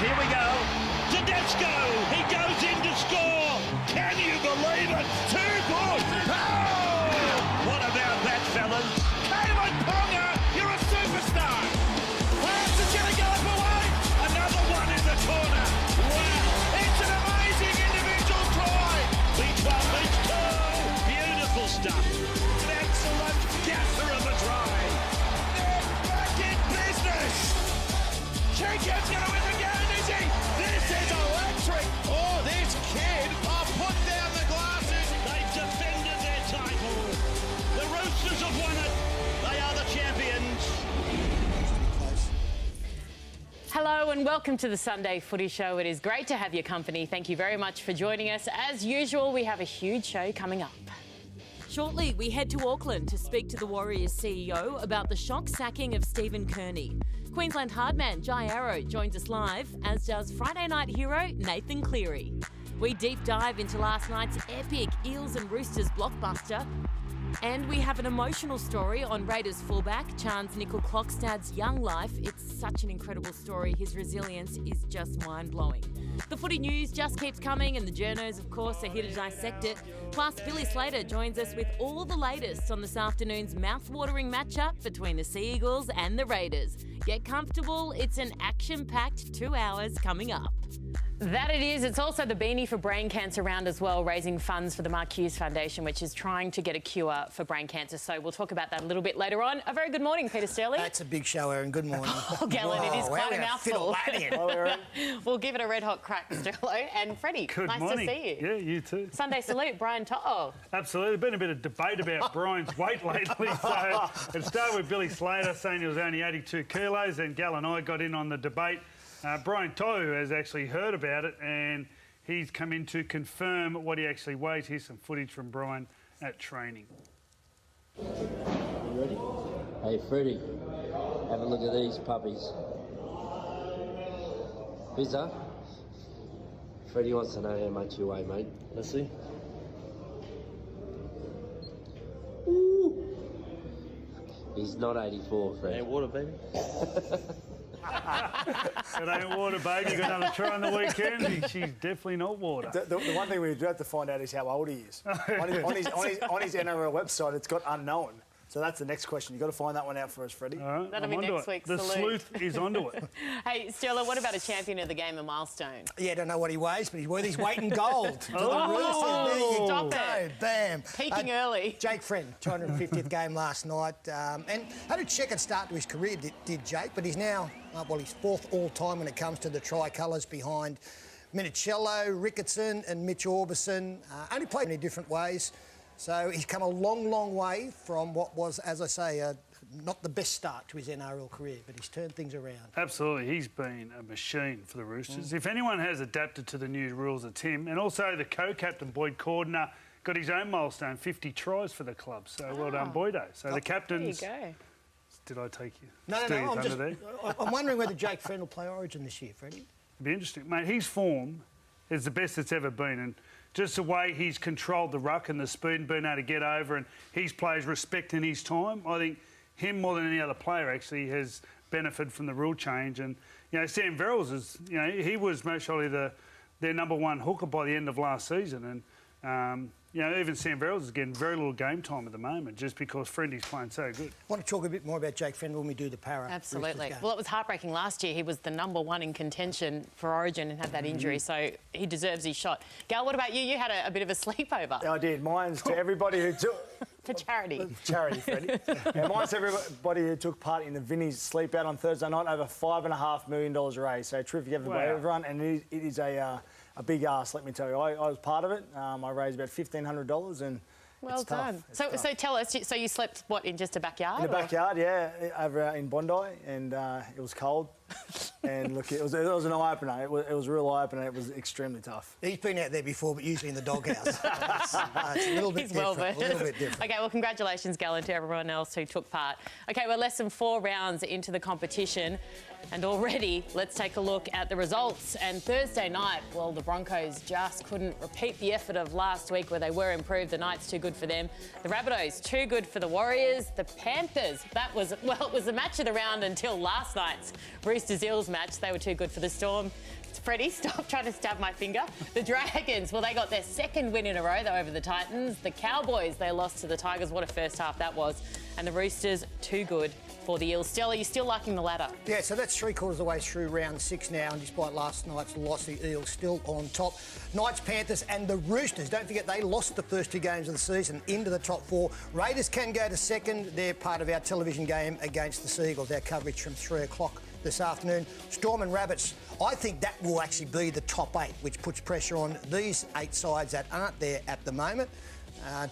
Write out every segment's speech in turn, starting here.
Here we go. Tedesco, he goes in to score. Can you believe it? 2 good. Oh! What about that, fellas? Kalen Ponga, you're a superstar. Pass to Jericho away. Another one in the corner. Wow, it's an amazing individual try. Beach 1, beach 2. Beautiful stuff. An excellent gasser of a try. They're back in business. Chicken's going to win the game, is he? This is electric. Oh, this kid. Oh, put down the glasses. They've defended their title. The Roosters have won it. They are the champions. Hello and welcome to the Sunday Footy Show. It is great to have your company. Thank you very much for joining us. As usual, we have a huge show coming up. Shortly, we head to Auckland to speak to the Warriors CEO about the shock sacking of Stephen Kearney. Queensland hardman Jai Arrow joins us live, as does Friday night hero Nathan Cleary. We deep dive into last night's epic Eels and Roosters blockbuster. And we have an emotional story on Raiders fullback Chance Nickel-Klokstad's young life. It's such an incredible story. His resilience is just mind-blowing. The footy news just keeps coming, and the journos, of course, are here to dissect it. Plus, Billy Slater joins us with all the latest on this afternoon's mouth-watering matchup between the Sea Eagles and the Raiders. Get comfortable. It's an action-packed 2 hours coming up. That it is. It's also the Beanie for Brain Cancer round as well, raising funds for the Mark Hughes Foundation, which is trying to get a cure for brain cancer. So we'll talk about that a little bit later on. A very good morning, Peter Sterling. That's a big show, Erin. Good morning. Oh, Galen, it is quite a mouthful. Well, We'll give it a red hot crack, Sterlo. And Freddie, Good nice morning. to see you. Yeah, you too. Sunday salute, Brian To'o. Absolutely. Been a bit of debate about Brian's weight lately. So it started with Billy Slater saying he was only 82 kilos, and Gal and I got in on the debate. Brian To'o has actually heard about it, and he's come in to confirm what he actually weighs. Here's some footage from Brian at training. You ready? Hey, Freddie, have a look at these puppies. Bizza, Freddie wants to know how much you weigh, mate. Let's see. Ooh. He's not 84, Freddie. Ain't water, baby. It ain't water, baby. You got another try on the weekend. She's definitely not water. The one thing we do have to find out is how old he is. on his NRL website, it's got unknown. So that's the next question. You've got to find that one out for us, Freddie. All right, That'll be next week's The salute. sleuth is onto it. Hey, Sterlo, what about a champion of the game, a milestone? Yeah, don't know what he weighs, but he's worth his weight in gold. To the Roosters. There you Stop go. it. Bam. Peaking early. Jake Friend, 250th game last night. And had a checkered start to his career, did Jake, but he's now, he's fourth all-time when it comes to the tricolours behind Minicello, Ricketson and Mitch Orbison. Only played in different ways. So he's come a long, long way from what was, as I say, not the best start to his NRL career, but he's turned things around. Absolutely. He's been a machine for the Roosters. If anyone has adapted to the new rules, it's him. And also the co-captain, Boyd Cordner, got his own milestone, 50 tries for the So well done, Boydo. So the captains... There you go. Did I take you? No. I'm wondering whether Jake Friend will play Origin this year, Freddie. It'd be interesting. Mate, his form is the best it's ever been. And just the way he's controlled the ruck and the speed and been able to get over, and his players respecting his time, I think him more than any other player actually has benefited from the rule change. And, Sam Verrills is, he was most surely their number one hooker by the end of last season. And, even Sam Verrills is getting very little game time at the moment just because Friendy's playing so good. I want to talk a bit more about Jake Friend when we do the para. Absolutely. Well, it was heartbreaking last year. He was the number one in contention for Origin and had that injury, so he deserves his shot. Gal, what about you? You had a bit of a sleepover. I did. Mine's to everybody who took... For charity. Charity, Freddie. Mine's to everybody who took part in the Vinnie's sleep out on Thursday night, over $5.5 million raised. So terrific effort by everyone, and it is a big ask, let me tell you. I was part of it. I raised about $1,500 and well done. So tell us, so you slept, what, in just a backyard? In the backyard, yeah, over in Bondi, and it was cold. And look, it was an eye-opener. It was a real eye-opener. It was extremely tough. He's been out there before, but usually in the doghouse. It's a little bit different. A little bit different. Okay, well, congratulations, Galen, to everyone else who took part. Okay, we're less than 4 rounds into the competition, and already let's take a look at the results. And Thursday night, well, the Broncos just couldn't repeat the effort of last week where they were improved. The night's too good for them. The Rabbitohs, too good for the Warriors. The Panthers, it was the match of the round until last night's Roosters-Eels match. They were too good for the Storm. Freddie, stop trying to stab my finger. The Dragons, well, they got their second win in a row, though, over the Titans. The Cowboys, they lost to the Tigers. What a first half that was. And the Roosters, too good for the Eels. Stella, you're still liking the ladder? Yeah, so that's 3/4 of the way through round 6 now, and despite last night's loss, the Eels still on top. Knights, Panthers and the Roosters, don't forget they lost the first 2 games of the season into the top 4. Raiders can go to second. They're part of our television game against the Seagulls, our coverage from 3 o'clock this afternoon. Storm and Rabbits, I think that will actually be the top 8, which puts pressure on these 8 sides that aren't there at the moment.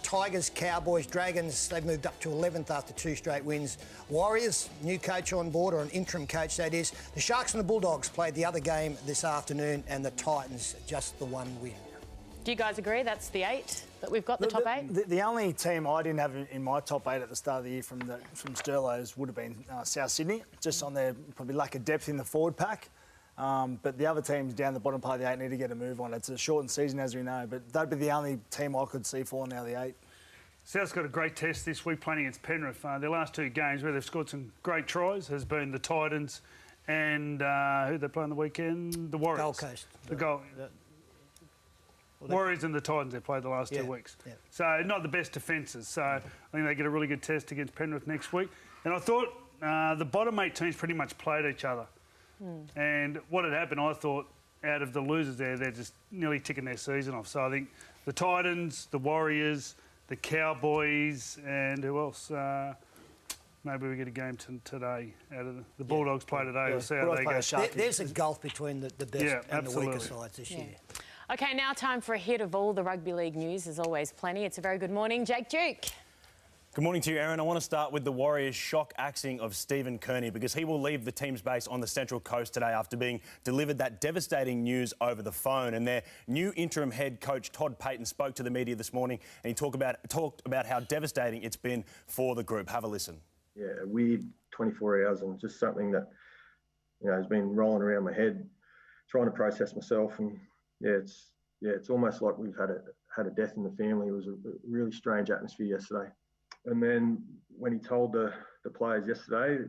Tigers, Cowboys, Dragons, they've moved up to 11th after 2 straight wins. Warriors, new coach on board, or an interim coach that is. The Sharks and the Bulldogs played the other game this afternoon, and the Titans just the 1 win. Do you guys agree that's the 8 that we've got, the top 8? The only team I didn't have in my top 8 at the start of the year from Sterlos would have been South Sydney, just on their probably lack of depth in the forward pack. But the other teams down the bottom part of the 8 need to get a move on. It's a shortened season, as we know, but that'd be the only team I could see falling out of the 8. South's got a great test this week playing against Penrith. Their last 2 games where they've scored some great tries has been the Titans and who they play on the weekend? The Warriors. Gold Coast. Warriors and the Titans they've played the last 2 weeks. Yeah. So not the best defences. So I think they get a really good test against Penrith next week. And I thought the bottom 8 teams pretty much played each other. And what had happened, I thought, out of the losers there, they're just nearly ticking their season off. So I think the Titans, the Warriors, the Cowboys, and who else? Maybe we get a game today out of the Bulldogs play today. We'll see how they go. There's a gulf between the best and the weaker sides this year. OK, now time for a hit of all the rugby league news. There's always plenty. It's a very good morning. Jake Duke. Good morning to you, Erin. I want to start with the Warriors' shock axing of Stephen Kearney because he will leave the team's base on the Central Coast today after being delivered that devastating news over the phone. And their new interim head coach, Todd Payton, spoke to the media this morning and he talked about how devastating it's been for the group. Have a listen. Yeah, a weird 24 hours and just something that, has been rolling around my head, trying to process myself. And it's almost like we've had a death in the family. It was a really strange atmosphere yesterday. And then when he told the players yesterday,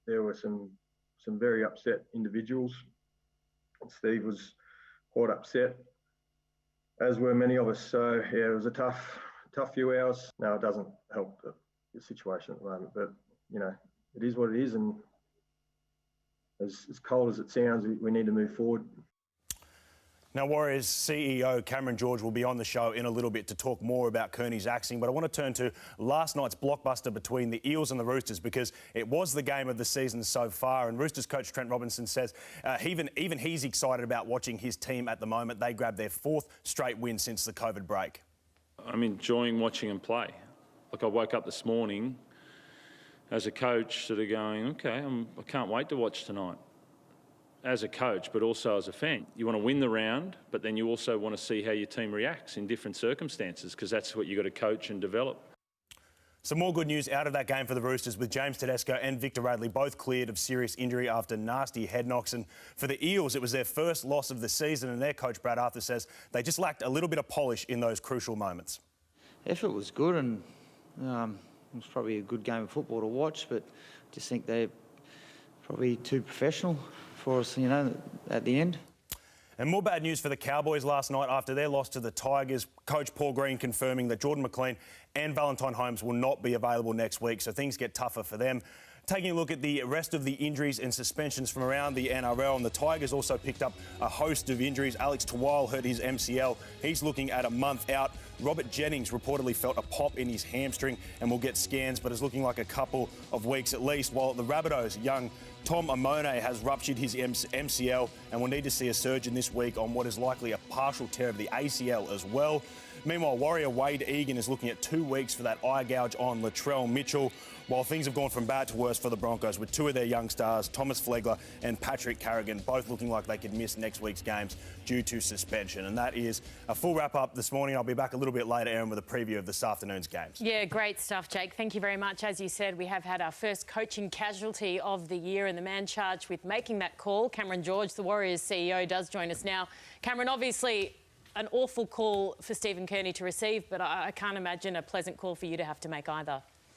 there were some very upset individuals. Steve was quite upset, as were many of us. So, it was a tough few hours. No, it doesn't help the situation at the moment, but, it is what it is. And as cold as it sounds, we need to move forward. Now, Warriors CEO Cameron George will be on the show in a little bit to talk more about Kearney's axing, but I want to turn to last night's blockbuster between the Eels and the Roosters because it was the game of the season so far, and Roosters coach Trent Robinson says even he's excited about watching his team at the moment. They grabbed their 4th straight win since the COVID break. I'm enjoying watching them play. Like, I woke up this morning as a coach sort of going, OK, I can't wait to watch tonight. As a coach, but also as a fan. You want to win the round, but then you also want to see how your team reacts in different circumstances because that's what you've got to coach and develop. Some more good news out of that game for the Roosters with James Tedesco and Victor Radley both cleared of serious injury after nasty head knocks. And for the Eels, it was their first loss of the season and their coach Brad Arthur says they just lacked a little bit of polish in those crucial moments. Effort was good and it was probably a good game of football to watch, but I just think they're probably too professional for us, at the end. And more bad news for the Cowboys last night after their loss to the Tigers. Coach Paul Green confirming that Jordan McLean and Valentine Holmes will not be available next week, so things get tougher for them. Taking a look at the rest of the injuries and suspensions from around the NRL, and the Tigers also picked up a host of injuries. Alex Tawal hurt his MCL. He's looking at a month out. Robert Jennings reportedly felt a pop in his hamstring and will get scans, but is looking like a couple of weeks at least, while the Rabbitohs, young Tom Amone has ruptured his MCL and will need to see a surgeon this week on what is likely a partial tear of the ACL as well. Meanwhile, Warrior Wade Egan is looking at 2 weeks for that eye gouge on Latrell Mitchell, while things have gone from bad to worse for the Broncos with 2 of their young stars, Thomas Flegler and Patrick Carrigan, both looking like they could miss next week's games due to suspension. And that is a full wrap-up this morning. I'll be back a little bit later, Erin, with a preview of this afternoon's games. Yeah, great stuff, Jake. Thank you very much. As you said, we have had our first coaching casualty of the year, and the man charged with making that call, Cameron George, the Warriors CEO, does join us now. Cameron, obviously an awful call for Stephen Kearney to receive, but I can't imagine a pleasant call for you to have to make either.